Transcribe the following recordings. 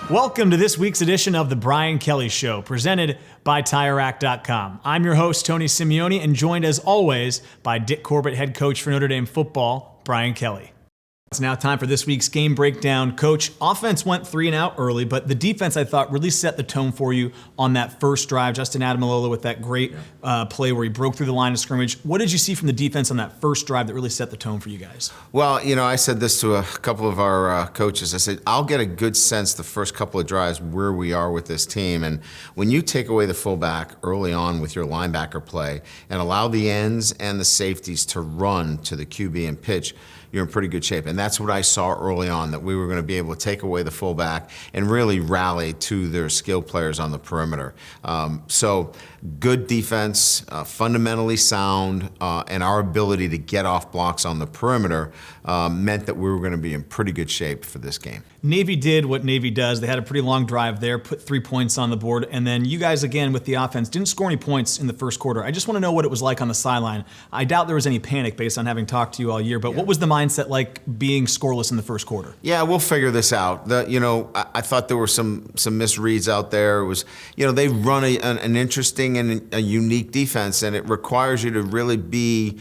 Welcome to this week's edition of The Brian Kelly Show, presented by TireRack.com. I'm your host, Tony Simeone, and joined as always by Dick Corbett, head coach for Notre Dame football, Brian Kelly. It's now time for this week's game breakdown. Coach, offense went 3 and out early, but the defense, I thought, really set the tone for you on that first drive. Justin Adamalola with that great play where he broke through the line of scrimmage. What did you see from the defense on that first drive that really set the tone for you guys? Well, I said this to a couple of our coaches. I said, I'll get a good sense the first couple of drives where we are with this team. And when you take away the fullback early on with your linebacker play and allow the ends and the safeties to run to the QB and pitch, you're in pretty good shape. And that's what I saw early on, that we were going to be able to take away the fullback and really rally to their skill players on the perimeter. So good defense, fundamentally sound, and our ability to get off blocks on the perimeter meant that we were going to be in pretty good shape for this game. Navy did what Navy does. They had a pretty long drive there, put 3 points on the board, and then you guys, again, with the offense, didn't score any points in the first quarter. I just want to know what it was like on the sideline. I doubt there was any panic based on having talked to you all year, but what was the mindset like being scoreless in the first quarter? Yeah, we'll figure this out. I thought there were some misreads out there. It was, they run an interesting and a unique defense, and it requires you to really be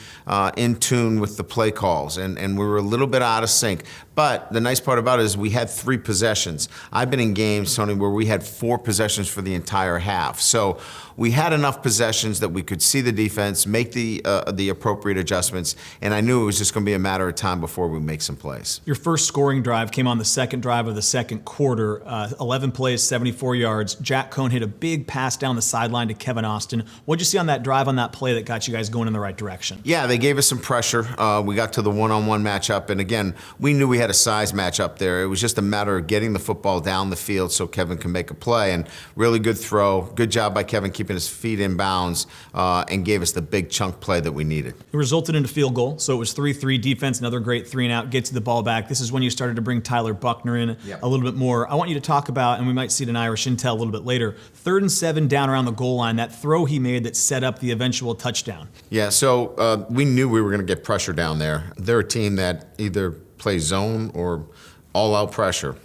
in tune with the play calls, and we were a little bit out of sync. But the nice part about it is we had 3 possessions. I've been in games, Tony, where we had 4 possessions for the entire half. So we had enough possessions that we could see the defense, make the appropriate adjustments, and I knew it was just going to be a matter of time before we make some plays. Your first scoring drive came on the second drive of the second quarter, 11 plays, 74 yards. Jack Cohn hit a big pass down the sideline to Kevin Austin. What'd you see on that drive, on that play that got you guys going in the right direction? Yeah, they gave us some pressure. We got to the one-on-one matchup, and again, we knew we had a size matchup there. It was just a matter of getting the football down the field so Kevin can make a play, and really good throw. Good job by Kevin keeping his feet in bounds and gave us the big chunk play that we needed. It resulted in a field goal, so it was 3-3 defense, another great 3-and-out, gets the ball back. This is when you started to bring Tyler Buckner in a little bit more. I want you to talk about, and we might see it in Irish Intel a little bit later, 3rd and 7 down around the goal line, that throw he made that set up the eventual touchdown. Yeah, so we knew we were going to get pressure down there. They're a team that either plays zone or all-out pressure.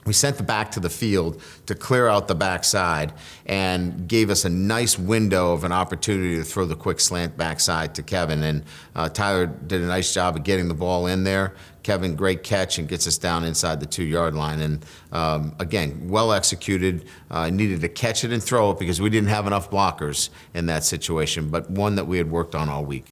We sent the back to the field to clear out the backside and gave us a nice window of an opportunity to throw the quick slant backside to Kevin. And Tyler did a nice job of getting the ball in there. Kevin, great catch, and gets us down inside the 2-yard line. And again, well executed. Needed to catch it and throw it because we didn't have enough blockers in that situation, but one that we had worked on all week.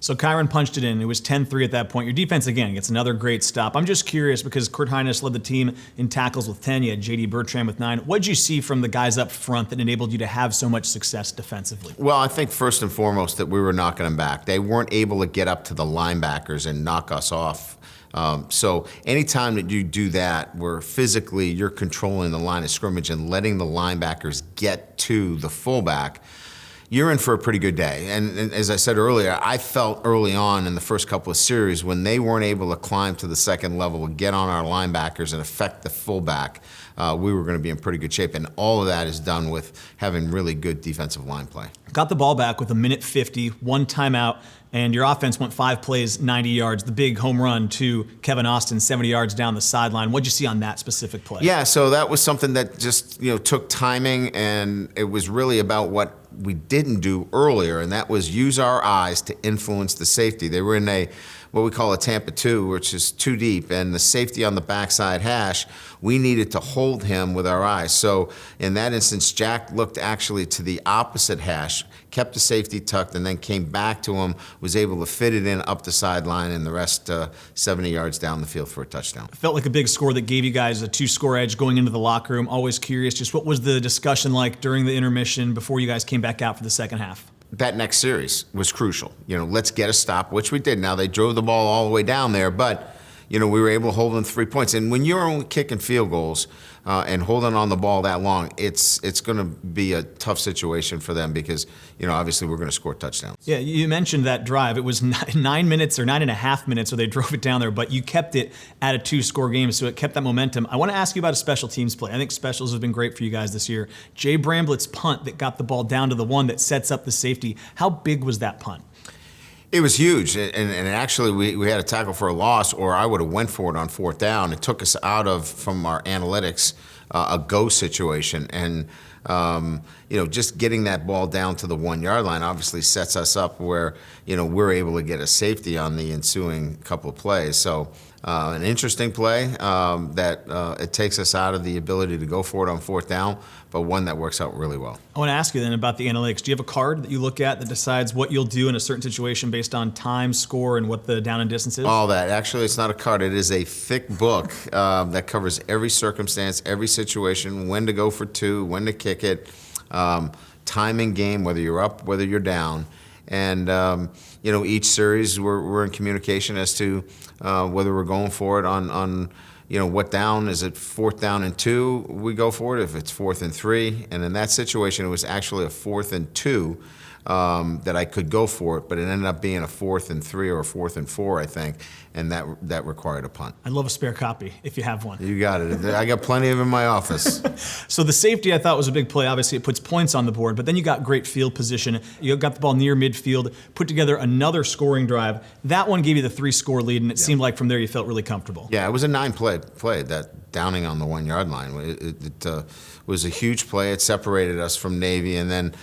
So Kyron punched it in. It was 10-3 at that point. Your defense, again, gets another great stop. I'm just curious because Kurt Hines led the team in tackles with 10. You had J.D. Bertrand with 9. What did you see from the guys up front that enabled you to have so much success defensively? Well, I think first and foremost that we were knocking them back. They weren't able to get up to the linebackers and knock us off. So anytime that you do that, where physically you're controlling the line of scrimmage and letting the linebackers get to the fullback, you're in for a pretty good day. And as I said earlier, I felt early on in the first couple of series when they weren't able to climb to the second level and get on our linebackers and affect the fullback, we were going to be in pretty good shape. And all of that is done with having really good defensive line play. Got the ball back with 1:50, 1 timeout, and your offense went 5 plays, 90 yards. The big home run to Kevin Austin, 70 yards down the sideline. What'd you see on that specific play? Yeah, so that was something that just took timing, and it was really about what we didn't do earlier, and that was use our eyes to influence the safety. They were in what we call a Tampa 2, which is 2 deep, and the safety on the backside hash, we needed to hold him with our eyes. So in that instance, Jack looked actually to the opposite hash, kept the safety tucked, and then came back to him, was able to fit it in up the sideline, and the rest 70 yards down the field for a touchdown. It felt like a big score that gave you guys a 2-score edge going into the locker room. Always curious, just what was the discussion like during the intermission before you guys came back out for the second half? That next series was crucial. Let's get a stop, which we did. Now, they drove the ball all the way down there, but we were able to hold them 3 points. And when you're only kicking field goals and holding on the ball that long, it's going to be a tough situation for them because, obviously we're going to score touchdowns. Yeah, you mentioned that drive. It was 9 minutes or 9.5 minutes where they drove it down there, but you kept it at a 2-score game, so it kept that momentum. I want to ask you about a special teams play. I think specials have been great for you guys this year. Jay Bramblett's punt that got the ball down to the 1 that sets up the safety. How big was that punt? It was huge, and actually we had a tackle for a loss, or I would have went for it on fourth down. It took us out of, from our analytics, a go situation, and just getting that ball down to the 1 yard line obviously sets us up where we're able to get a safety on the ensuing couple of plays. So an interesting play that it takes us out of the ability to go for it on fourth down, but one that works out really well. I want to ask you then about the analytics. Do you have a card that you look at that decides what you'll do in a certain situation based on time, score, and what the down and distance is? All that. Actually, it's not a card. It is a thick book that covers every circumstance, every situation, when to go for two, when to kick it, time in game, whether you're up, whether you're down. And, each series we're in communication as to whether we're going for it on what down. Is it fourth down and 2, we go for it. If it's 4th and 3. And in that situation, it was actually a 4th and 2 that I could go for it, but it ended up being a 4th and 3 or a 4th and 4, I think, and that required a punt. I'd love a spare copy if you have one. You got it. I got plenty of them in my office. So the safety I thought was a big play. Obviously, it puts points on the board, but then you got great field position. You got the ball near midfield, put together another scoring drive. That one gave you the 3-score lead, and it seemed like from there you felt really comfortable. Yeah, it was a 9-play, that downing on the 1 yard line. It was a huge play. It separated us from Navy, and then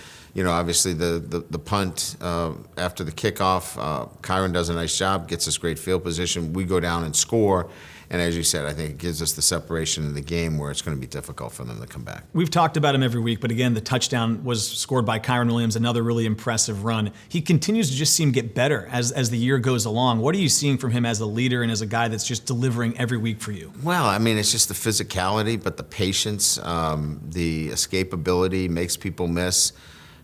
obviously the punt after the kickoff, Kyron does a nice job, gets us great field position. We go down and score, and as you said, I think it gives us the separation in the game where it's going to be difficult for them to come back. We've talked about him every week, but again, the touchdown was scored by Kyron Williams, another really impressive run. He continues to just seem to get better as the year goes along. What are you seeing from him as a leader and as a guy that's just delivering every week for you? Well, I mean, it's just the physicality, but the patience, the escapability makes people miss.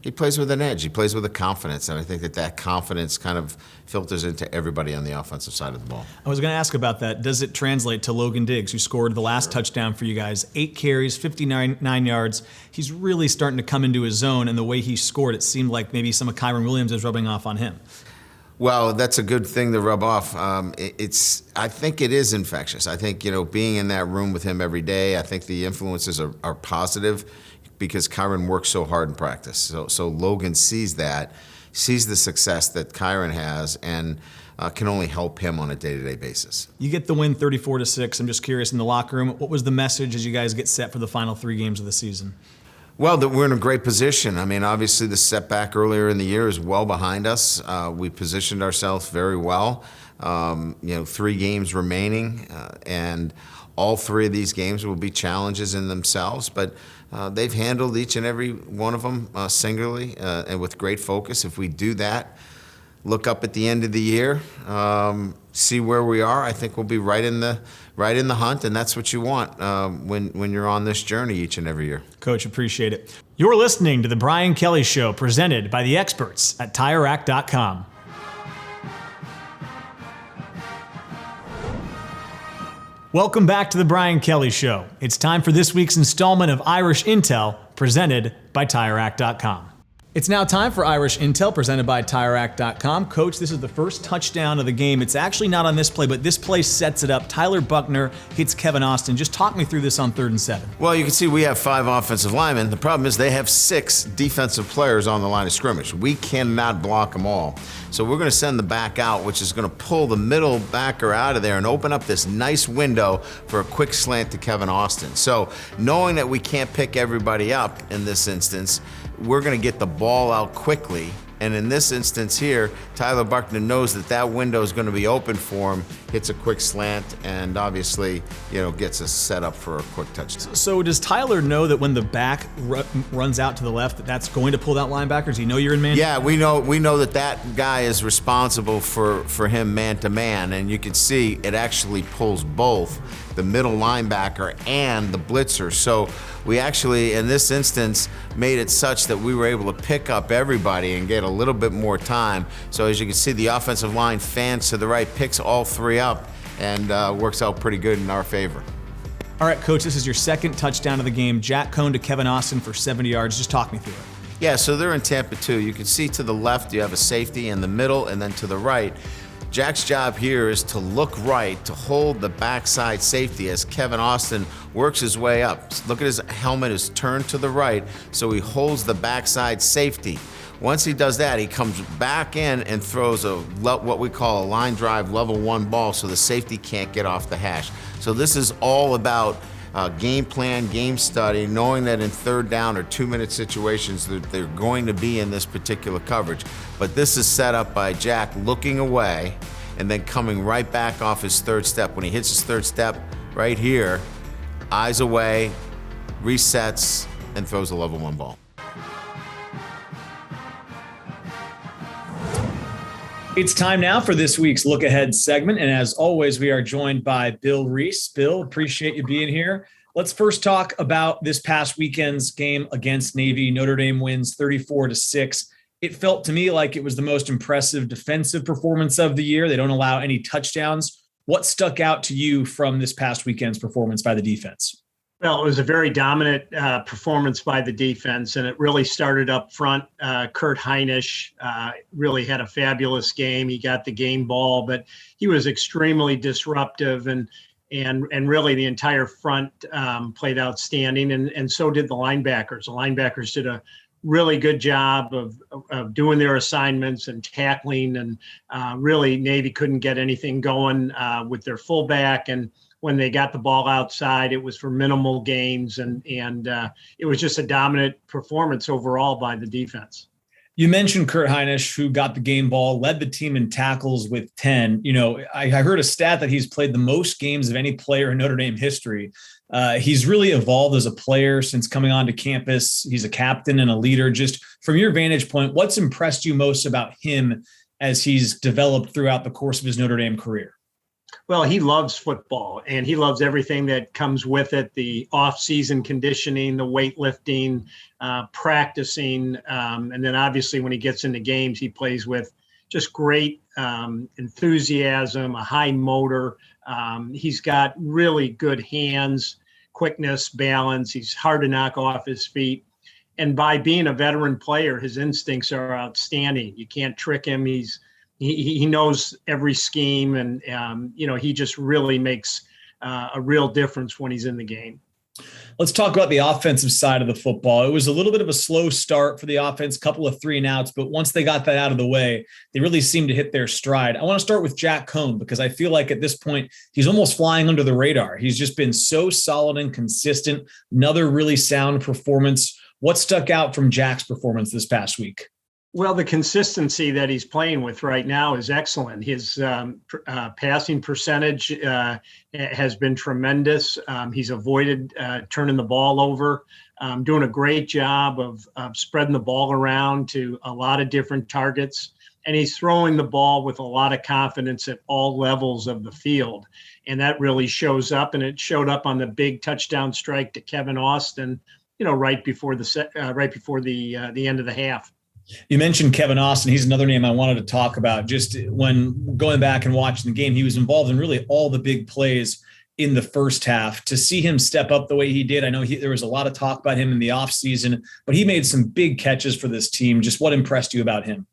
He plays with an edge. He plays with a confidence, and I think that confidence kind of filters into everybody on the offensive side of the ball. I was going to ask about that. Does it translate to Logan Diggs, who scored the last touchdown for you guys? 8 carries, 59 yards. He's really starting to come into his zone, and the way he scored, it seemed like maybe some of Kyron Williams is rubbing off on him. Well, that's a good thing to rub off. I think it is infectious. I think, being in that room with him every day, I think the influences are positive, because Kyron works so hard in practice. So Logan sees the success that Kyron has, and can only help him on a day-to-day basis. You get the win 34-6. I'm just curious, in the locker room, what was the message as you guys get set for the final 3 games of the season? Well, that we're in a great position. I mean, obviously the setback earlier in the year is well behind us. We positioned ourselves very well. 3 games remaining, and all 3 of these games will be challenges in themselves, but they've handled each and every one of them singularly and with great focus. If we do that, look up at the end of the year, see where we are, I think we'll be right in the hunt, and that's what you want when you're on this journey each and every year. Coach, appreciate it. You're listening to The Brian Kelly Show, presented by the experts at TireRack.com. Welcome back to The Brian Kelly Show. It's time for this week's installment of Irish Intel, presented by TireRack.com. It's now time for Irish Intel, presented by TireRack.com. Coach, this is the first touchdown of the game. It's actually not on this play, but this play sets it up. Tyler Buckner hits Kevin Austin. Just talk me through this on 3rd and 7. Well, you can see we have 5 offensive linemen. The problem is they have 6 defensive players on the line of scrimmage. We cannot block them all. So we're going to send the back out, which is going to pull the middle backer out of there and open up this nice window for a quick slant to Kevin Austin. So knowing that we can't pick everybody up in this instance, we're going to get the ball out quickly. And in this instance here, Tyler Buckner knows that window is going to be open for him, hits a quick slant, and obviously, gets us set up for a quick touchdown. So does Tyler know that when the back runs out to the left, that's going to pull that linebacker? Does he know you're in man? Yeah, we know that guy is responsible for him man-to-man, and you can see it actually pulls both the middle linebacker and the blitzer. So we actually, in this instance, made it such that we were able to pick up everybody and get a little bit more time. So as you can see, the offensive line fans to the right, picks all 3 up, and works out pretty good in our favor. All right, Coach, this is your 2nd touchdown of the game. Jack Cohn to Kevin Austin for 70 yards. Just talk me through it. Yeah, so they're in Tampa 2. You can see to the left you have a safety, in the middle, and then to the right. Jack's job here is to look right, to hold the backside safety as Kevin Austin works his way up. Look at his helmet is turned to the right, so he holds the backside safety. Once he does that, he comes back in and throws what we call a line drive level 1 ball so the safety can't get off the hash. So this is all about game plan, game study, knowing that in 3rd down or 2-minute situations that they're going to be in this particular coverage. But this is set up by Jack looking away and then coming right back off his 3rd step. When he hits his 3rd step right here, eyes away, resets, and throws a level 1 ball. It's time now for this week's Look Ahead segment. And as always, we are joined by Bill Reese. Bill, appreciate you being here. Let's first talk about this past weekend's game against Navy. Notre Dame wins 34-6. It felt to me like it was the most impressive defensive performance of the year. They don't allow any touchdowns. What stuck out to you from this past weekend's performance by the defense? Well, it was a very dominant performance by the defense, and it really started up front. Hines really had a fabulous game. He got the game ball, but he was extremely disruptive, and really the entire front played outstanding, and so did the linebackers. The linebackers did a really good job of doing their assignments and tackling, and really Navy couldn't get anything going with their fullback, and when they got the ball outside, it was for minimal gains, and it was just a dominant performance overall by the defense. You mentioned Hines, who got the game ball, led the team in tackles with 10. You know, I heard a stat that he's played the most games of any player in Notre Dame history. He's really evolved as a player since coming onto campus. He's a captain and a leader. Just from your vantage point, what's impressed you most about him as he's developed throughout the course of his Notre Dame career? Well, he loves football, and he loves everything that comes with it, the off-season conditioning, the weightlifting, practicing, and then obviously when he gets into games, he plays with just great enthusiasm, a high motor. He's got really good hands, quickness, balance. He's hard to knock off his feet. And by being a veteran player, his instincts are outstanding. You can't trick him. He knows every scheme, and he just really makes a real difference when he's in the game. Let's talk about the offensive side of the football. It was a little bit of a slow start for the offense, couple of 3-and-outs, but once they got that out of the way, they really seemed to hit their stride. I want to start with Jack Cohn because I feel like at this point, he's almost flying under the radar. He's just been so solid and consistent. Another really sound performance. What stuck out from Jack's performance this past week? Well, the consistency that he's playing with right now is excellent. His passing percentage has been tremendous. He's avoided turning the ball over, doing a great job of spreading the ball around to a lot of different targets. And he's throwing the ball with a lot of confidence at all levels of the field. And that really shows up, and it showed up on the big touchdown strike to Kevin Austin, right before the end of the half. You mentioned Kevin Austin. He's another name I wanted to talk about. Just when going back and watching the game, he was involved in really all the big plays in the first half. To see him step up the way he did, I know there was a lot of talk about him in the offseason, but he made some big catches for this team. Just what impressed you about him?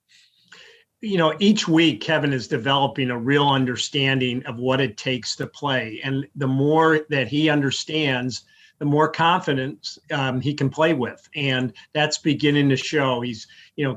Each week, Kevin is developing a real understanding of what it takes to play. And the more that he understands, the more confidence he can play with. And that's beginning to show. He's,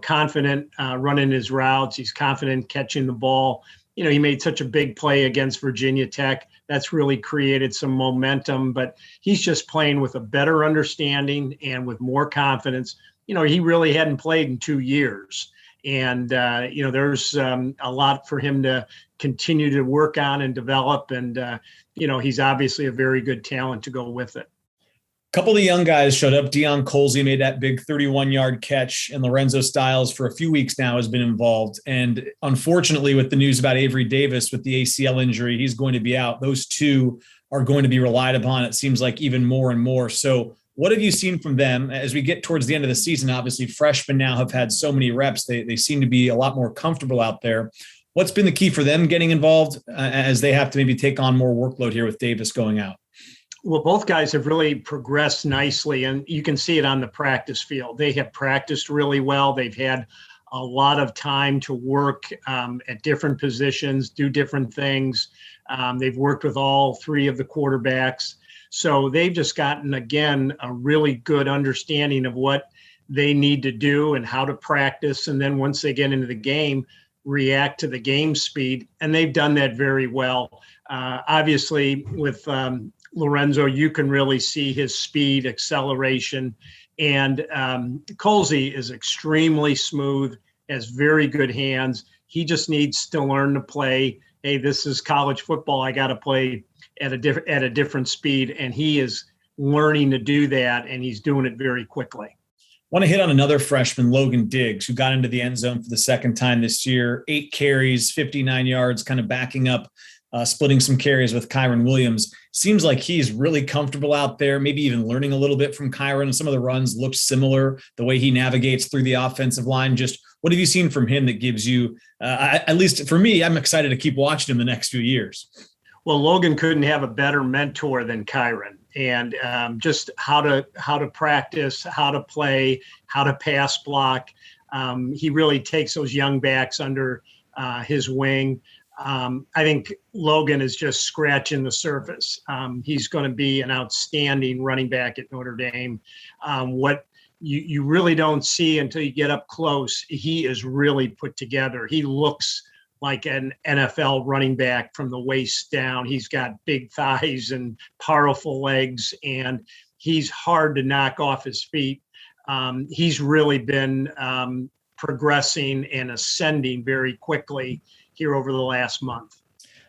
confident running his routes. He's confident catching the ball. He made such a big play against Virginia Tech. That's really created some momentum, but he's just playing with a better understanding and with more confidence. He really hadn't played in 2 years. And, there's a lot for him to continue to work on and develop. And, he's obviously a very good talent to go with it. A couple of the young guys showed up. Dion Coles made that big 31-yard catch, and Lorenzo Styles for a few weeks now has been involved. And unfortunately, with the news about Avery Davis with the ACL injury, he's going to be out. Those two are going to be relied upon, it seems like, even more and more. So what have you seen from them as we get towards the end of the season? Obviously, freshmen now have had so many reps. They seem to be a lot more comfortable out there. What's been the key for them getting involved as they have to maybe take on more workload here with Davis going out? Well, both guys have really progressed nicely, and you can see it on the practice field. They have practiced really well. They've had a lot of time to work at different positions, do different things. They've worked with all three of the quarterbacks. So they've just gotten, again, a really good understanding of what they need to do and how to practice. And then once they get into the game, react to the game speed. And they've done that very well. Obviously, with Lorenzo, you can really see his speed, acceleration. And Colsey is extremely smooth, has very good hands. He just needs to learn to play. Hey, this is college football. I got to play at a different speed. And he is learning to do that, and he's doing it very quickly. Want to hit on another freshman, Logan Diggs, who got into the end zone for the second time this year, 8 carries, 59 yards, kind of backing up, splitting some carries with Kyron Williams. Seems like he's really comfortable out there, maybe even learning a little bit from Kyron. Some of the runs look similar, the way he navigates through the offensive line. Just what have you seen from him that gives you, at least for me, I'm excited to keep watching him the next few years. Well, Logan couldn't have a better mentor than Kyron, and just how to practice, how to play, how to pass block. He really takes those young backs under his wing. I think Logan is just scratching the surface. He's going to be an outstanding running back at Notre Dame. What you really don't see until you get up close, he is really put together. He looks like an NFL running back from the waist down. He's got big thighs and powerful legs, and he's hard to knock off his feet. He's really been progressing and ascending very quickly here over the last month.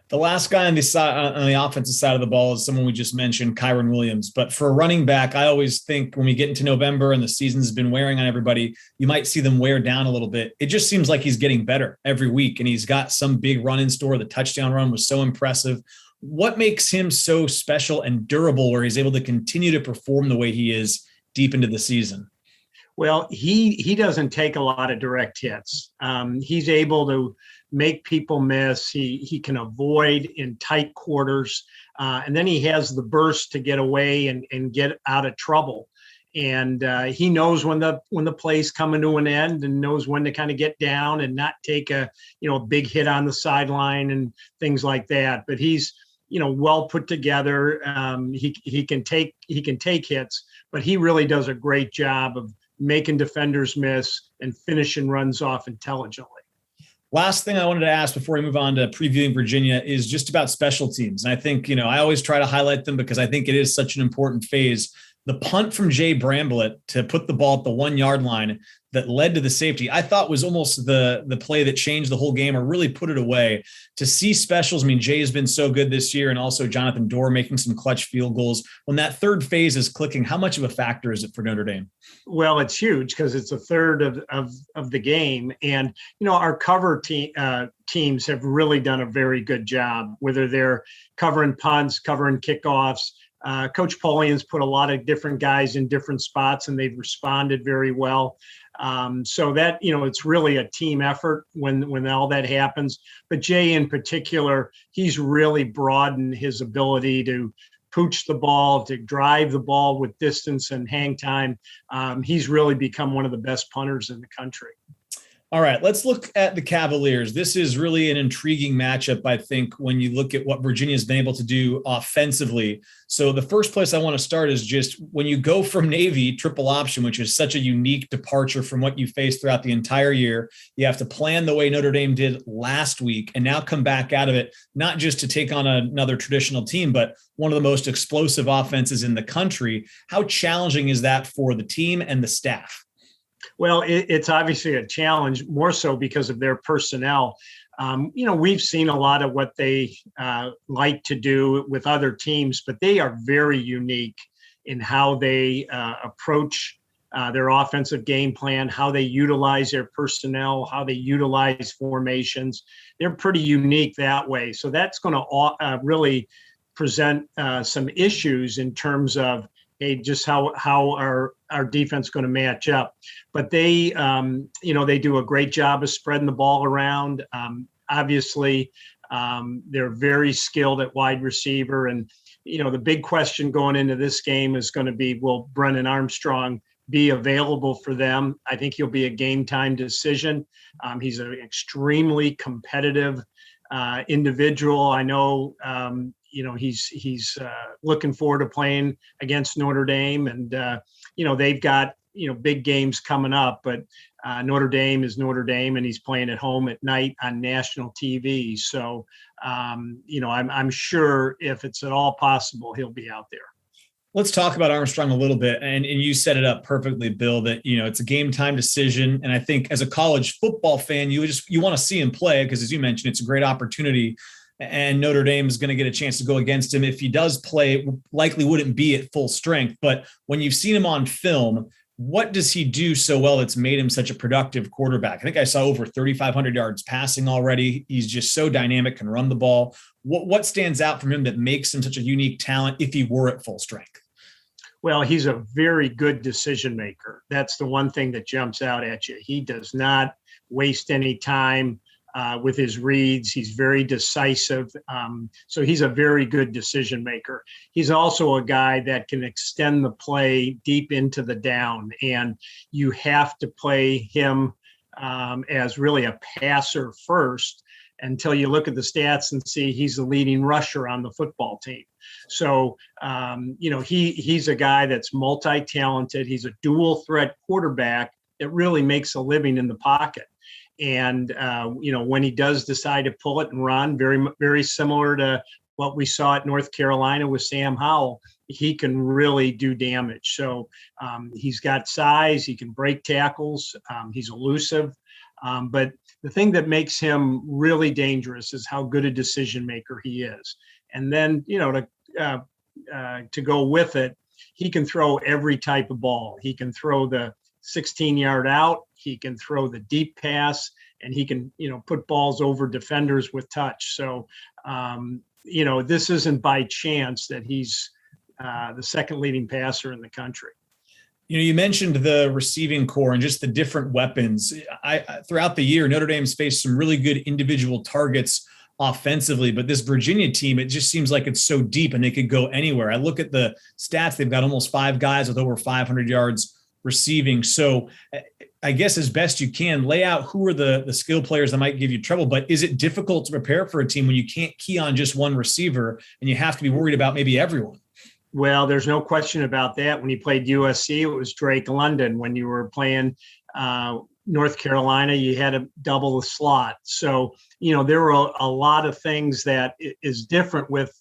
The last guy on the offensive side of the ball is someone we just mentioned, Kyron Williams. But for a running back, I always think when we get into November and the season's been wearing on everybody, you might see them wear down a little bit. It just seems like he's getting better every week, and he's got some big run in store. The touchdown run was so impressive. What makes him so special and durable where he's able to continue to perform the way he is deep into the season? Well, he doesn't take a lot of direct hits. He's able to make people miss. He can avoid in tight quarters. And then he has the burst to get away and get out of trouble. And he knows when the play's coming to an end, and knows when to kind of get down and not take a big hit on the sideline and things like that. But he's well put together. He can take hits, but he really does a great job of making defenders miss and finishing runs off intelligently. Last thing I wanted to ask before we move on to previewing Virginia is just about special teams. And I think, I always try to highlight them because I think it is such an important phase. The punt from Jay Bramblett to put the ball at the 1 yard line that led to the safety, I thought was almost the play that changed the whole game or really put it away. To see specials, Jay has been so good this year, and also Jonathan Dorr making some clutch field goals. When that third phase is clicking, how much of a factor is it for Notre Dame? Well, it's huge because it's a third of the game. And, our cover teams have really done a very good job, whether they're covering punts, covering kickoffs. Coach Polian's put a lot of different guys in different spots, and they've responded very well. So that, it's really a team effort when all that happens. But Jay in particular, he's really broadened his ability to pooch the ball, to drive the ball with distance and hang time. He's really become one of the best punters in the country. All right, let's look at the Cavaliers. This is really an intriguing matchup, I think, when you look at what Virginia's been able to do offensively. So the first place I want to start is just when you go from Navy triple option, which is such a unique departure from what you faced throughout the entire year, you have to plan the way Notre Dame did last week and now come back out of it, not just to take on another traditional team, but one of the most explosive offenses in the country. How challenging is that for the team and the staff? Well, it's obviously a challenge, more so because of their personnel. We've seen a lot of what they like to do with other teams, but they are very unique in how they approach their offensive game plan, how they utilize their personnel, how they utilize formations. They're pretty unique that way. So that's going to really present some issues in terms of, hey, just how our defense going to match up. But they do a great job of spreading the ball around. Obviously, they're very skilled at wide receiver. And, the big question going into this game is going to be, will Brennan Armstrong be available for them? I think he'll be a game time decision. He's an extremely competitive individual. I know, he's looking forward to playing against Notre Dame, and they've got big games coming up, but Notre Dame is Notre Dame, and he's playing at home at night on national TV. So, I'm sure if it's at all possible, he'll be out there. Let's talk about Armstrong a little bit. And you set it up perfectly, Bill, that, it's a game time decision. And I think as a college football fan, you want to see him play because, as you mentioned, it's a great opportunity. And Notre Dame is going to get a chance to go against him. If he does play, it likely wouldn't be at full strength. But when you've seen him on film, what does he do so well that's made him such a productive quarterback? I think I saw over 3,500 yards passing already. He's just so dynamic, can run the ball. What stands out from him that makes him such a unique talent if he were at full strength? Well, he's a very good decision maker. That's the one thing that jumps out at you. He does not waste any time with his reads. He's very decisive. So he's a very good decision maker. He's also a guy that can extend the play deep into the down, and you have to play him as really a passer first until you look at the stats and see he's the leading rusher on the football team. So, he's a guy that's multi-talented. He's a dual threat quarterback that really makes a living in the pocket. And, when he does decide to pull it and run, very, very similar to what we saw at North Carolina with Sam Howell, he can really do damage. So he's got size, he can break tackles, he's elusive. But the thing that makes him really dangerous is how good a decision maker he is. And then, to go with it, he can throw every type of ball. He can throw the 16-yard out. He can throw the deep pass, and he can, put balls over defenders with touch. So, this isn't by chance that he's the second leading passer in the country. You mentioned the receiving core and just the different weapons. Throughout the year, Notre Dame's faced some really good individual targets offensively, but this Virginia team, it just seems like it's so deep and they could go anywhere. I look at the stats, they've got almost 5 guys with over 500 yards receiving. So I guess as best you can, lay out who are the skill players that might give you trouble, but is it difficult to prepare for a team when you can't key on just one receiver and you have to be worried about maybe everyone? Well, there's no question about that. When you played USC, it was Drake London. When you were playing North Carolina, you had to double the slot. So, there were a lot of things that is different with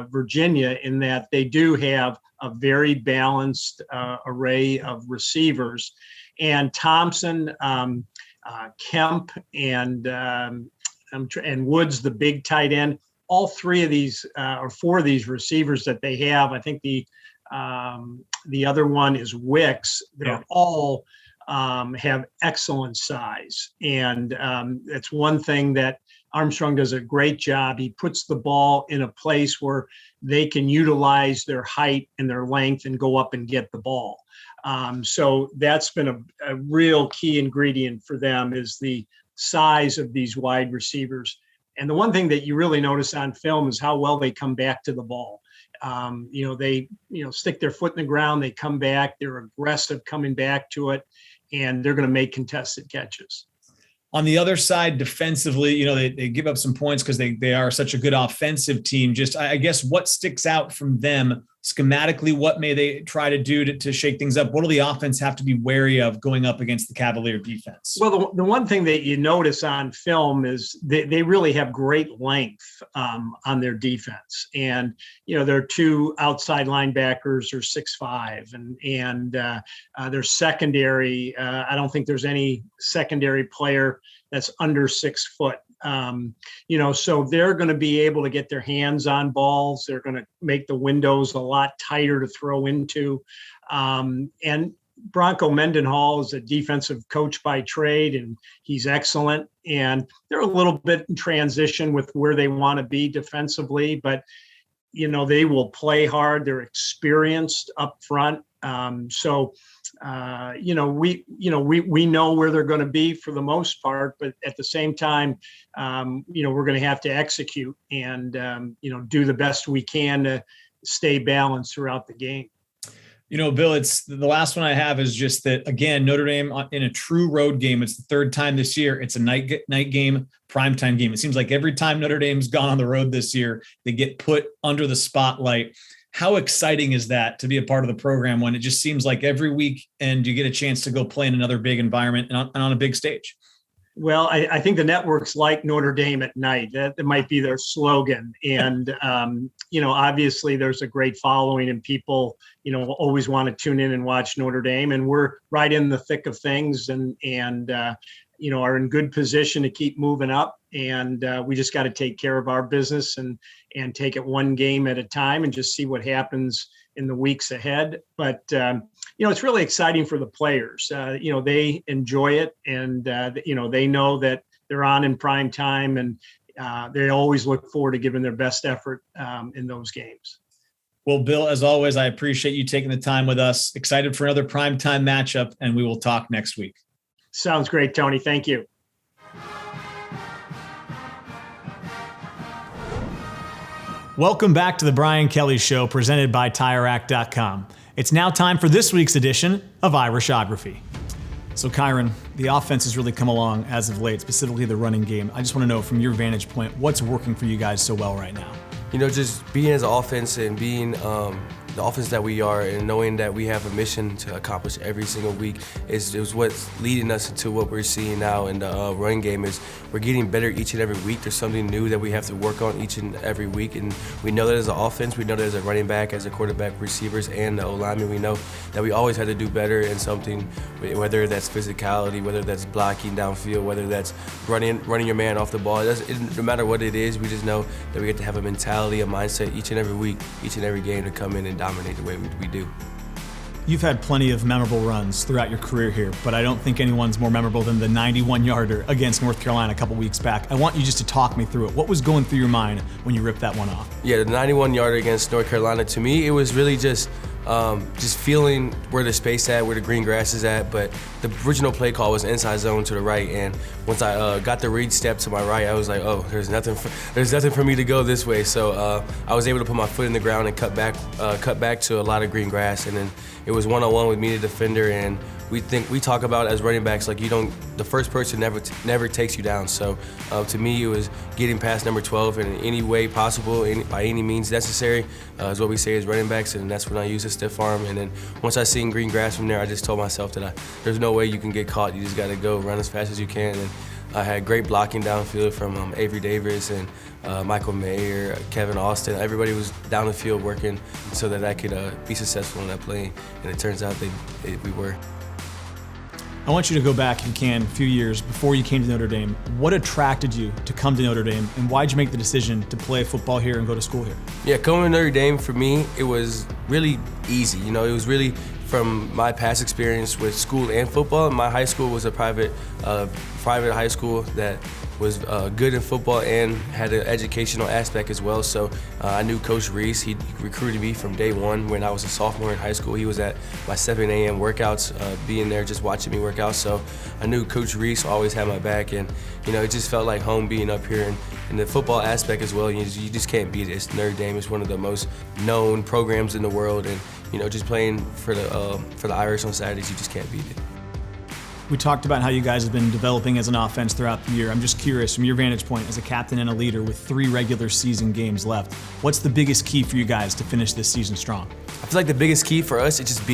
Virginia in that they do have a very balanced array of receivers. And Thompson, Kemp, and Woods, the big tight end, all 3 of these or 4 of these receivers that they have, I think the other one is Wicks. They're all have excellent size. And it's one thing that Armstrong does a great job. He puts the ball in a place where they can utilize their height and their length and go up and get the ball. So that's been a real key ingredient for them is the size of these wide receivers. And the one thing that you really notice on film is how well they come back to the ball. They stick their foot in the ground, they come back, they're aggressive coming back to it, and they're going to make contested catches. On the other side, defensively, they give up some points because they are such a good offensive team. Just, I guess, what sticks out from them schematically? What may they try to do to shake things up? What do the offense have to be wary of going up against the Cavalier defense? Well, the one thing that you notice on film is they really have great length on their defense. And, their 2 outside linebackers are 6'5", and their secondary, I don't think there's any secondary player that's under 6 foot. So they're going to be able to get their hands on balls. They're going to make the windows a lot tighter to throw into. And Bronco Mendenhall is a defensive coach by trade, and he's excellent. And they're a little bit in transition with where they want to be defensively, but, they will play hard. They're experienced up front. We know where they're going to be for the most part, but at the same time, we're going to have to execute and, do the best we can to stay balanced throughout the game. Bill, it's the last one I have is just that, again, Notre Dame in a true road game. It's the 3rd time this year. It's a night game, primetime game. It seems like every time Notre Dame's gone on the road this year, they get put under the spotlight. How exciting is that to be a part of the program when it just seems like every week and you get a chance to go play in another big environment and on a big stage? Well, I think the networks like Notre Dame at night. That might be their slogan. And, obviously there's a great following and people, always want to tune in and watch Notre Dame. And we're right in the thick of things and are in good position to keep moving up. And we just got to take care of our business and take it one game at a time and just see what happens in the weeks ahead. But, it's really exciting for the players. They enjoy it and, they know that they're on in prime time and they always look forward to giving their best effort in those games. Well, Bill, as always, I appreciate you taking the time with us. Excited for another primetime matchup, and we will talk next week. Sounds great, Tony. Thank you. Welcome back to the Brian Kelly Show, presented by TireRack.com. It's now time for this week's edition of Irishography. So, Kyron, the offense has really come along as of late, specifically the running game. I just want to know, from your vantage point, what's working for you guys so well right now? Just being as an offense and being the offense that we are and knowing that we have a mission to accomplish every single week is what's leading us into what we're seeing now in the running game. Is we're getting better each and every week. There's something new that we have to work on each and every week, and we know that as an offense, we know that as a running back, as a quarterback, receivers, and the O-lineman, we know that we always have to do better in something, whether that's physicality, whether that's blocking downfield, whether that's running your man off the ball. No matter what it is, we just know that we get to have a mentality, a mindset each and every week, each and every game to come in and dominate the way we do. You've had plenty of memorable runs throughout your career here, but I don't think anyone's more memorable than the 91-yarder against North Carolina a couple weeks back. I want you just to talk me through it. What was going through your mind when you ripped that one off? Yeah, the 91-yarder against North Carolina, to me, it was really just feeling where the space at, where the green grass is at. But the original play call was inside zone to the right, and once I got the read step to my right, I was like, oh, there's nothing for me to go this way. So I was able to put my foot in the ground and cut back to a lot of green grass, and then it was one-on-one with me, the defender, and we talk about as running backs, like the first person never takes you down. So to me, it was getting past number 12 in any way possible, by any means necessary, is what we say as running backs, and that's when I use a stiff arm. And then once I seen green grass from there, I just told myself that there's no way you can get caught. You just got to go run as fast as you can. And I had great blocking downfield from Avery Davis and Michael Mayer, Kevin Austin. Everybody was down the field working so that I could be successful in that play, and it turns out we were. I want you to go back, if you can, a few years before you came to Notre Dame. What attracted you to come to Notre Dame, and why'd you make the decision to play football here and go to school here? Yeah, coming to Notre Dame, for me, it was really easy. It was really from my past experience with school and football. My high school was a private high school that was good in football and had an educational aspect as well. So I knew Coach Reese. He recruited me from day one when I was a sophomore in high school. He was at my 7 a.m. workouts, being there, just watching me work out. So I knew Coach Reese always had my back, and it just felt like home being up here. And the football aspect as well, you just can't beat it. It's Notre Dame. It's one of the most known programs in the world, and just playing for the Irish on Saturdays, you just can't beat it. We talked about how you guys have been developing as an offense throughout the year. I'm just curious, from your vantage point as a captain and a leader with 3 regular season games left, what's the biggest key for you guys to finish this season strong? I feel like the biggest key for us is just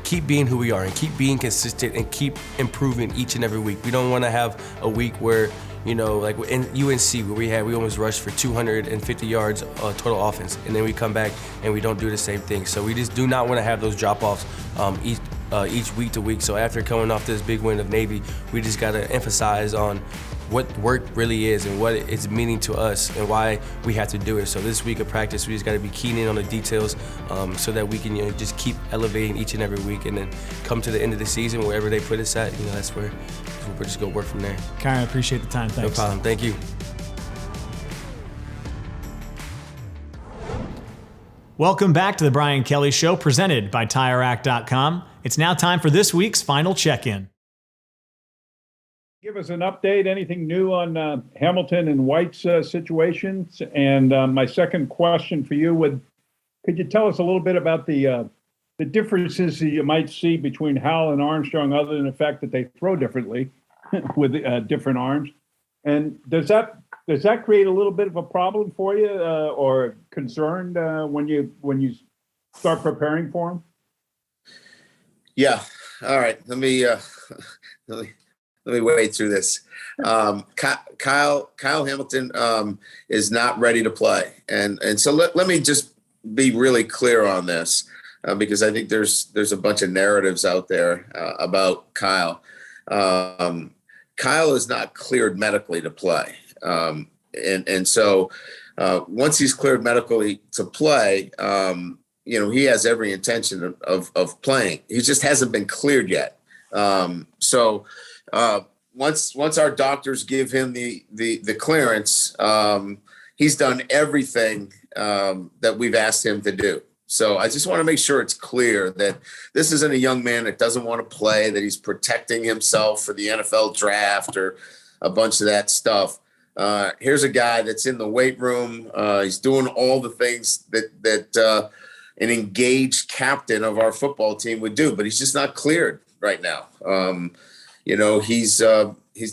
keep being who we are and keep being consistent and keep improving each and every week. We don't want to have a week where, like in UNC, where we almost rushed for 250 yards total offense, and then we come back and we don't do the same thing. So we just do not want to have those drop-offs each week to week. So after coming off this big win of Navy, we just got to emphasize on what work really is and what it's meaning to us and why we have to do it. So this week of practice, we just got to be keen in on the details so that we can just keep elevating each and every week, and then come to the end of the season, wherever they put us at, that's where we're just going to work from there. Karen, I appreciate the time. Thanks. No problem. Thank you. Welcome back to the Brian Kelly Show, presented by TireRack.com. It's now time for this week's final check-in. Give us an update, anything new on Hamilton and White's situations? And my second question for you could you tell us a little bit about the differences that you might see between Howell and Armstrong, other than the fact that they throw differently with different arms? And does that create a little bit of a problem for you or concern when you start preparing for him? Yeah. All right. Let me wade through this. Kyle Hamilton is not ready to play, and so let me just be really clear on this, because I think there's a bunch of narratives out there about Kyle. Kyle is not cleared medically to play, and so once he's cleared medically to play, he has every intention of playing. He just hasn't been cleared yet. So once our doctors give him the clearance, he's done everything that we've asked him to do. So I just want to make sure it's clear that this isn't a young man that doesn't want to play, that he's protecting himself for the NFL draft or a bunch of that stuff. Here's a guy that's in the weight room. He's doing all the things that an engaged captain of our football team would do, but he's just not cleared right now. He's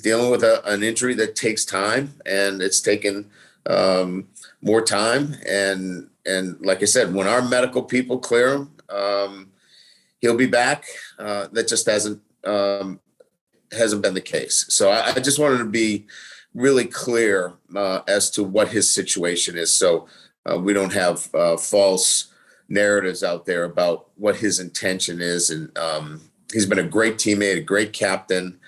dealing with an injury that takes time, and it's taken more time. And like I said, when our medical people clear him, he'll be back. That just hasn't been the case. So I just wanted to be really clear as to what his situation is, so we don't have false narratives out there about what his intention is. And he's been a great teammate, a great captain.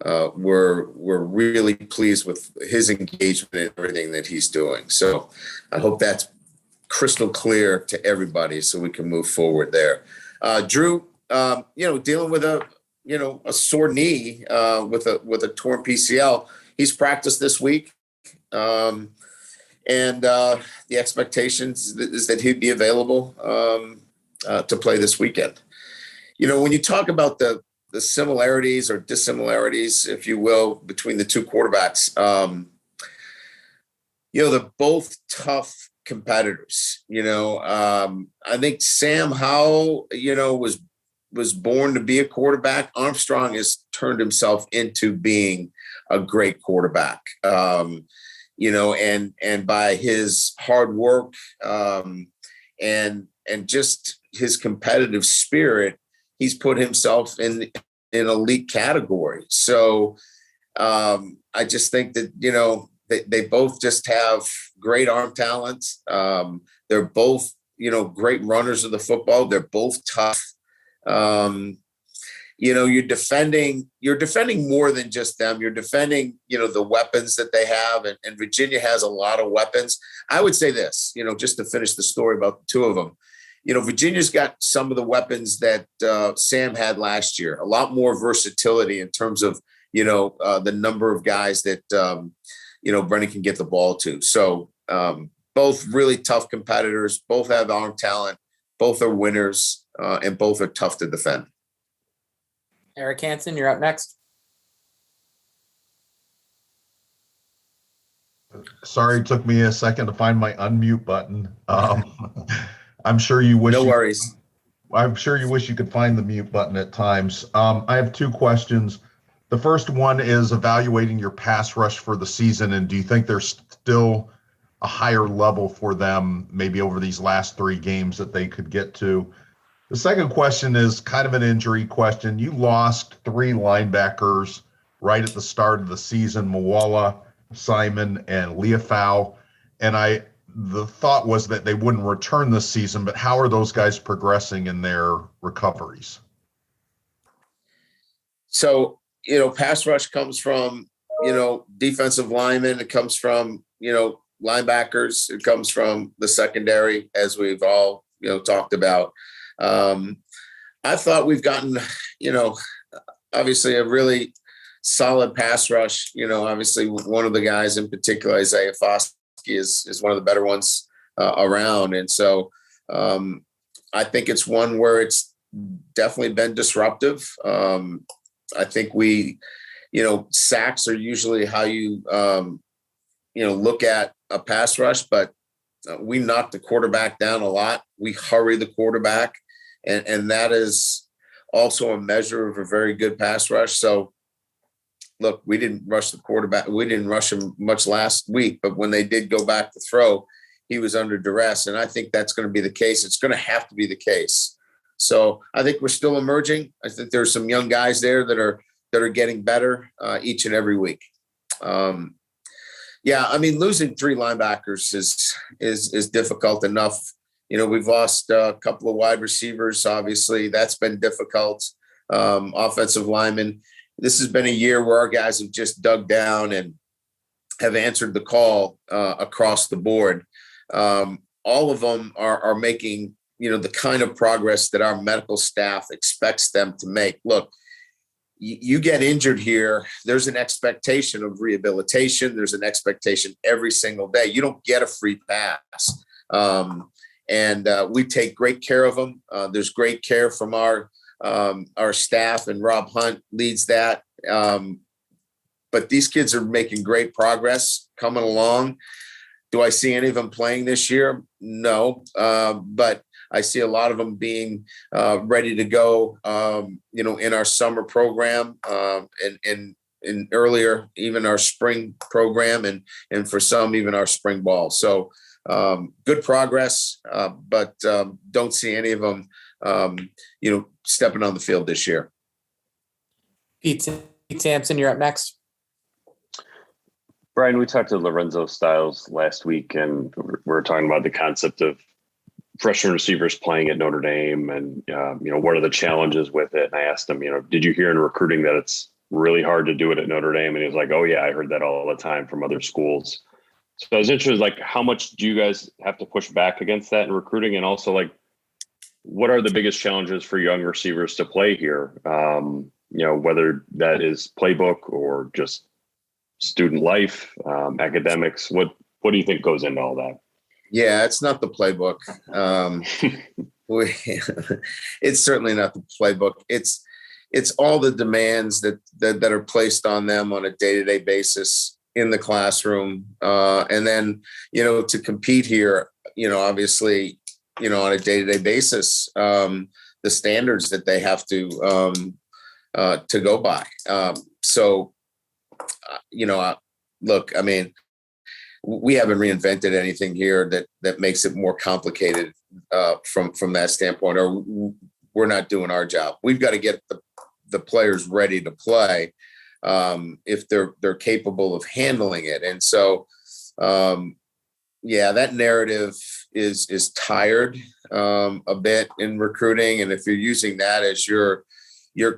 We're really pleased with his engagement and everything that he's doing. So I hope that's crystal clear to everybody, so we can move forward there. Drew, dealing with a sore knee with a torn PCL. He's practiced this week. And the expectations is that he'd be available to play this weekend. When you talk about the similarities or dissimilarities, if you will, between the two quarterbacks, they're both tough competitors. I think Sam Howell, was born to be a quarterback. Armstrong has turned himself into being a great quarterback. And by his hard work and just his competitive spirit, he's put himself in elite category. So I just think that, they both just have great arm talent. They're both, great runners of the football. They're both tough. You're defending more than just them. You're defending, the weapons that they have. And Virginia has a lot of weapons. I would say this, just to finish the story about the two of them, Virginia's got some of the weapons that Sam had last year, a lot more versatility in terms of, the number of guys that, Brennan can get the ball to. So both really tough competitors, both have arm talent, both are winners, and both are tough to defend. Eric Hansen, you're up next. Sorry, it took me a second to find my unmute button. I'm sure you wish. No worries. I'm sure you wish you could find the mute button at times. I have two questions. The first one is evaluating your pass rush for the season, and do you think there's still a higher level for them maybe over these last three games that they could get to? The second question is kind of an injury question. You lost three linebackers right at the start of the season, Moala, Simon, and Leafau. And the thought was that they wouldn't return this season, but how are those guys progressing in their recoveries? So, pass rush comes from, defensive linemen. It comes from, linebackers. It comes from the secondary, as we've all, talked about. I thought we've gotten, obviously a really solid pass rush. Obviously one of the guys in particular, Isaiah Foskey, is one of the better ones around. And so I think it's one where it's definitely been disruptive. I think sacks are usually how you, look at a pass rush, but we knock the quarterback down a lot. We hurry the quarterback. And that is also a measure of a very good pass rush. So, look, we didn't rush the quarterback. We didn't rush him much last week, but when they did go back to throw, he was under duress. And I think that's going to be the case. It's going to have to be the case. So I think we're still emerging. I think there's some young guys there that are getting better each and every week. Losing 3 linebackers is difficult enough. We've lost a couple of wide receivers. Obviously, that's been difficult. Offensive linemen. This has been a year where our guys have just dug down and have answered the call across the board. All of them are making, the kind of progress that our medical staff expects them to make. Look, you get injured here, there's an expectation of rehabilitation. There's an expectation every single day. You don't get a free pass. And we take great care of them. There's great care from our staff, and Rob Hunt leads that. But these kids are making great progress, coming along. Do I see any of them playing this year? No. But I see a lot of them being ready to go, in our summer program and earlier, even our spring program, and for some, even our spring ball. So good progress, but don't see any of them, stepping on the field this year. Pete Sampson, you're up next. Brian, we talked to Lorenzo Styles last week, and we were talking about the concept of freshman receivers playing at Notre Dame, and what are the challenges with it? And I asked him, did you hear in recruiting that it's really hard to do it at Notre Dame? And he was like, oh yeah, I heard that all the time from other schools. So I was interested, like, how much do you guys have to push back against that in recruiting? And also, like, what are the biggest challenges for young receivers to play here? Whether that is playbook or just student life, academics, what do you think goes into all that? Yeah, it's not the playbook. It's certainly not the playbook. It's all the demands that are placed on them on a day-to-day basis in the classroom. And then, to compete here, obviously, on a day-to-day basis, the standards that they have to go by. Look, I mean, we haven't reinvented anything here that makes it more complicated from that standpoint, or we're not doing our job. We've got to get the players ready to play if they're capable of handling it. And so, that narrative is tired a bit in recruiting. And if you're using that as your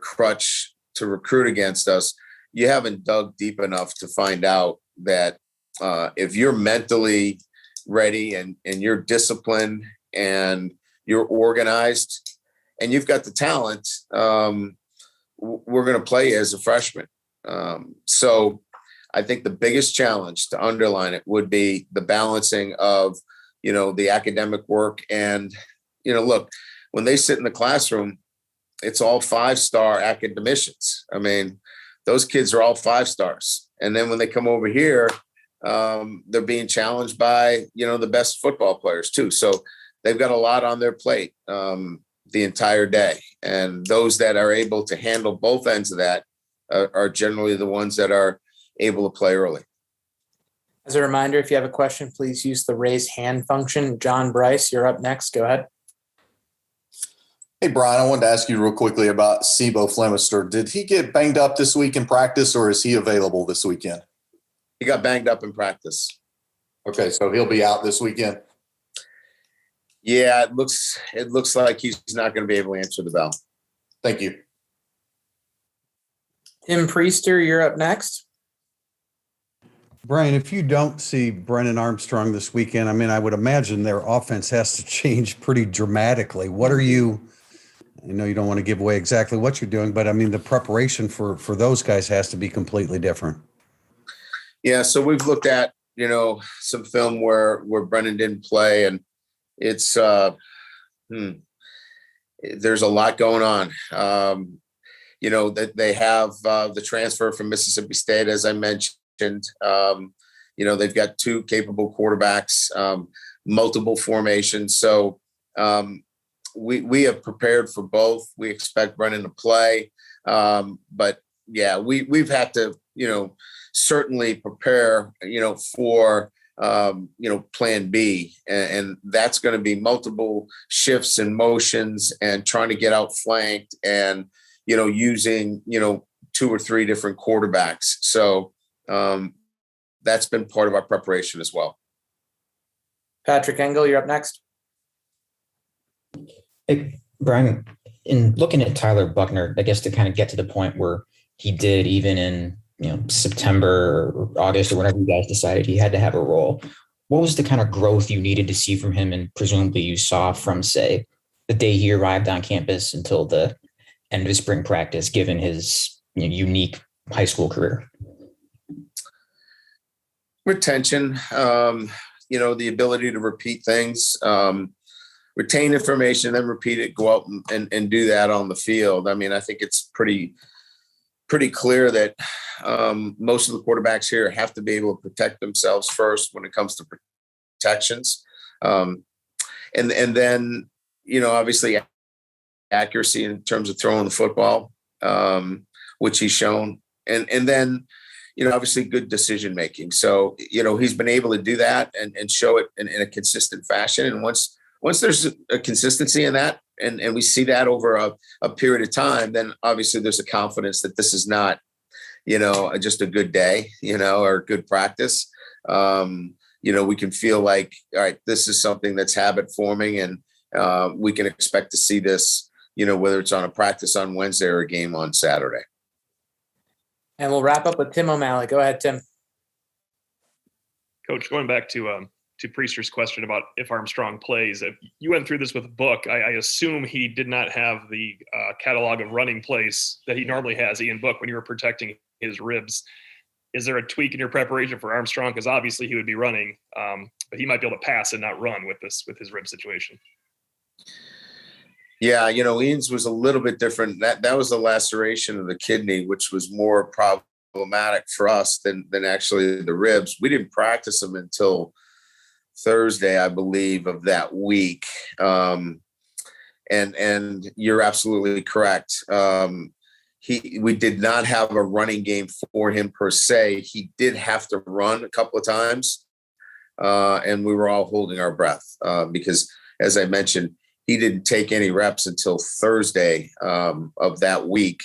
crutch to recruit against us, you haven't dug deep enough to find out that if you're mentally ready and you're disciplined and you're organized and you've got the talent, we're going to play you as a freshman. So I think the biggest challenge, to underline it, would be the balancing of, the academic work. And, look, when they sit in the classroom, it's all 5-star academicians. I mean, those kids are all 5 stars. And then when they come over here, they're being challenged by, the best football players too. So they've got a lot on their plate the entire day. And those that are able to handle both ends of that are generally the ones that are able to play early. As a reminder, if you have a question, please use the raise hand function. John Bryce, you're up next. Go ahead. Hey, Brian, I wanted to ask you real quickly about Sibo Flemister. Did he get banged up this week in practice, or is he available this weekend? He got banged up in practice. Okay, so he'll be out this weekend. Yeah, it looks like he's not going to be able to answer the bell. Thank you. Tim Priester, you're up next. Brian, if you don't see Brennan Armstrong this weekend, I would imagine their offense has to change pretty dramatically. What are you, I know you don't want to give away exactly what you're doing, but the preparation for those guys has to be completely different. Yeah, so we've looked at, some film where Brennan didn't play, and it's there's a lot going on. That they have the transfer from Mississippi State, as I mentioned. They've got 2 capable quarterbacks, multiple formations. So we have prepared for both. We expect Brennan to play. But yeah, we've had to, certainly prepare, for plan B. And that's going to be multiple shifts and motions and trying to get outflanked and, using, 2 or 3 different quarterbacks. So that's been part of our preparation as well. Patrick Engel, you're up next. Hey, Brian, in looking at Tyler Buckner, I guess to kind of get to the point where he did, even in September or August or whenever you guys decided he had to have a role, what was the kind of growth you needed to see from him, and presumably you saw from, say, the day he arrived on campus until the end of spring practice, given his unique high school career? Retention, the ability to repeat things, retain information, then repeat it, go out and do that on the field. I mean, I think it's pretty clear that most of the quarterbacks here have to be able to protect themselves first when it comes to protections. And then, obviously accuracy in terms of throwing the football, which he's shown. And then, obviously good decision-making. So, he's been able to do that and show it in a consistent fashion. And once there's a consistency in that, and we see that over a period of time, then obviously there's a confidence that this is not, just a good day, or good practice. We can feel like, all right, this is something that's habit forming, and we can expect to see this, whether it's on a practice on Wednesday or a game on Saturday. And we'll wrap up with Tim O'Malley. Go ahead, Tim. Coach, going back to Priester's question about if Armstrong plays, if you went through this with Book, I assume he did not have the catalog of running plays that he normally has, Ian Book, when you were protecting his ribs. Is there a tweak in your preparation for Armstrong? Because obviously he would be running, but he might be able to pass and not run with his rib situation. Yeah, Ian's was a little bit different. That was a laceration of the kidney, which was more problematic for us than actually the ribs. We didn't practice them until Thursday, I believe, of that week. And you're absolutely correct. We did not have a running game for him per se. He did have to run a couple of times, and we were all holding our breath because, as I mentioned, he didn't take any reps until Thursday of that week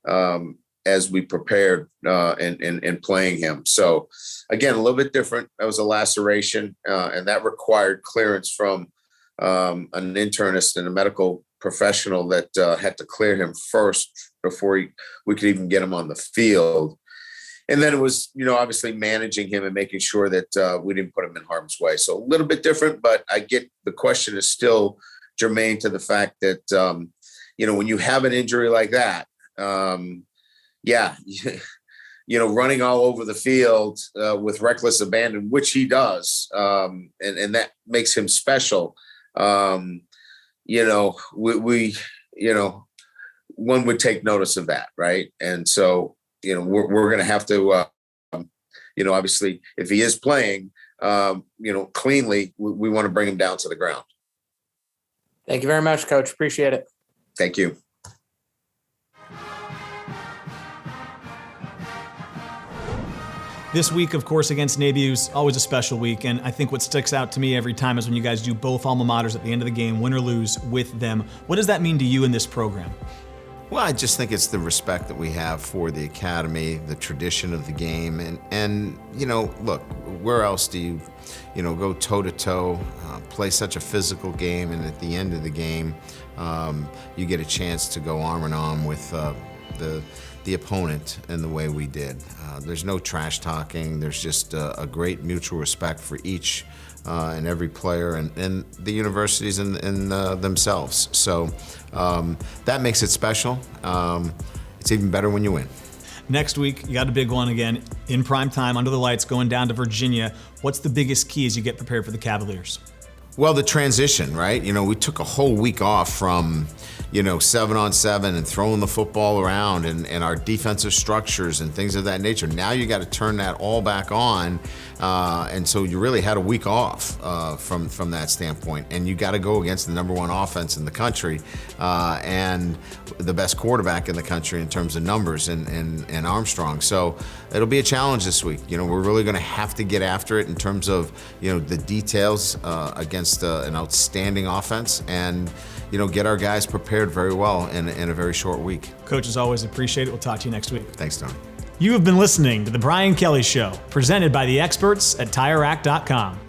as we prepared and playing him. So, again, a little bit different. That was a laceration, and that required clearance from an internist and a medical professional that had to clear him first before we could even get him on the field. And then it was, obviously managing him and making sure that we didn't put him in harm's way. So a little bit different, but I get the question is still germane to the fact that, when you have an injury like that, running all over the field with reckless abandon, which he does, and that makes him special. One would take notice of that, right? And so, we're going to have to, obviously, if he is playing, cleanly, we want to bring him down to the ground. Thank you very much, Coach. Appreciate it. Thank you. This week, of course, against Navy is always a special week, and I think what sticks out to me every time is when you guys do both alma maters at the end of the game, win or lose, with them. What does that mean to you in this program? Well, I just think it's the respect that we have for the academy, the tradition of the game, and look, where else do you, go toe-to-toe, play such a physical game, and at the end of the game, you get a chance to go arm in arm with the opponent in the way we did. There's no trash talking. There's just a great mutual respect for each and every player and the universities and themselves. So that makes it special. It's even better when you win. Next week, you got a big one again in prime time, under the lights, going down to Virginia. What's the biggest key as you get prepared for the Cavaliers? Well, the transition, right? We took a whole week off from, 7-on-7 and throwing the football around and our defensive structures and things of that nature. Now you got to turn that all back on. And so you really had a week off from that standpoint. And you got to go against the number one offense in the country and the best quarterback in the country in terms of numbers and Armstrong. So it'll be a challenge this week. We're really going to have to get after it in terms of, the details against an outstanding offense and, get our guys prepared very well in a very short week. Coach, as always, appreciate it. We'll talk to you next week. Thanks, Tony. You have been listening to The Brian Kelly Show, presented by the experts at TireRack.com.